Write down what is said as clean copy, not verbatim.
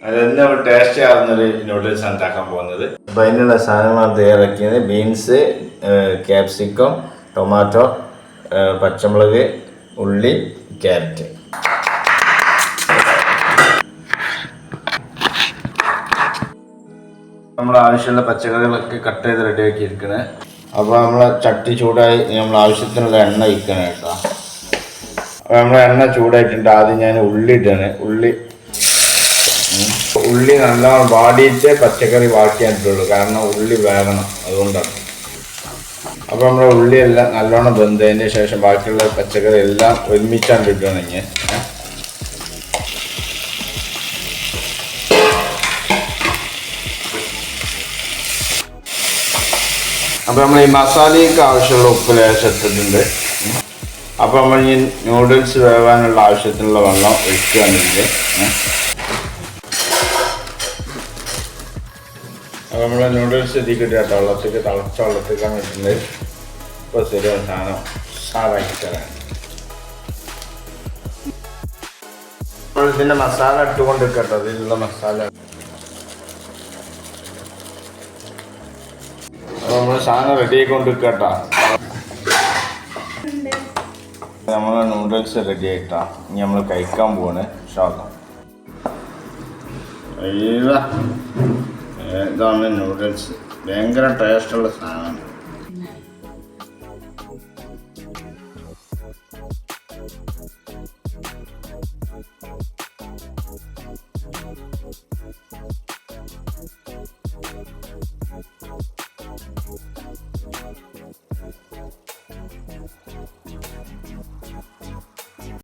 അതെല്ലാം taste ആവുന്നൊരു noodles ഉണ്ടാക്കാൻ പോകുന്നത്. അപ്പം അതിനുള്ള സാധനമാണ് തയ്യാറാക്കിയത്. ബീൻസ്, ക്യാപ്സിക്കം, ടൊമാറ്റോ, പച്ചമുളക്, ഉള്ളി, ക്യാരറ്റ്. നമ്മൾ ആവശ്യമുള്ള പച്ചക്കറികളൊക്കെ കട്ട് ചെയ്ത് റെഡിയാക്കി ഇരിക്കണേ. അപ്പോൾ നമ്മളെ ചട്ടി ചൂടായി നമ്മൾ ആവശ്യത്തിനുള്ള എണ്ണ ഒഴിക്കണം കേട്ടോ. അപ്പോൾ നമ്മളെ എണ്ണ ചൂടായിട്ടുണ്ട്. ആദ്യം ഞാൻ ഉള്ളി ഇട്ടാണ്. ഉള്ളി നല്ലോണം വാടിയിട്ടേ പച്ചക്കറി വാട്ടിയായിട്ടുള്ളൂ, കാരണം ഉള്ളി വേകണം, അതുകൊണ്ടാണ്. അപ്പോൾ നമ്മുടെ ഉള്ളിയെല്ലാം നല്ലോണം വെന്തതിന് ശേഷം ബാക്കിയുള്ള പച്ചക്കറി എല്ലാം ഒരുമിച്ചാണ്ട് ഇടുകയാണെങ്കിൽ അപ്പോൾ നമ്മൾ ഈ മസാലയ്ക്ക് ആവശ്യമുള്ള ഉപ്പ് ലേശം ഇട്ടിട്ടുണ്ട്. അപ്പോൾ നമ്മൾ ഈ നൂഡിൽസ് വേവാനുള്ള ആവശ്യത്തിനുള്ള വെള്ളം ഒഴിക്കുകയാണെങ്കിൽ അപ്പോൾ നമ്മൾ നൂഡിൽസ് എത്തിക്കിട്ട് കേട്ടോ, വെള്ളത്തേക്ക് തിളച്ച വെള്ളത്തേക്കാണ് ഇട്ടിട്ടുണ്ട്. ഇപ്പോൾ ശരിയാണ് സാധനം സാറാക്കി തരാൻ. അപ്പോൾ ഇതിൻ്റെ മസാല ഇട്ടുകൊണ്ട് കേട്ടോ, ഇതിലുള്ള മസാല. അപ്പോൾ നമ്മൾ സാധനം റെഡി ആയിക്കൊണ്ട് കേട്ടോ. നമ്മൾ നൂഡിൽസ് റെഡി ആയിട്ടാ. ഇനി നമ്മൾ കഴിക്കാൻ പോവാണ്. ഇതാണ് നൂഡിൽസ്. ഭയങ്കര ടേസ്റ്റുള്ള സാധനമാണ്.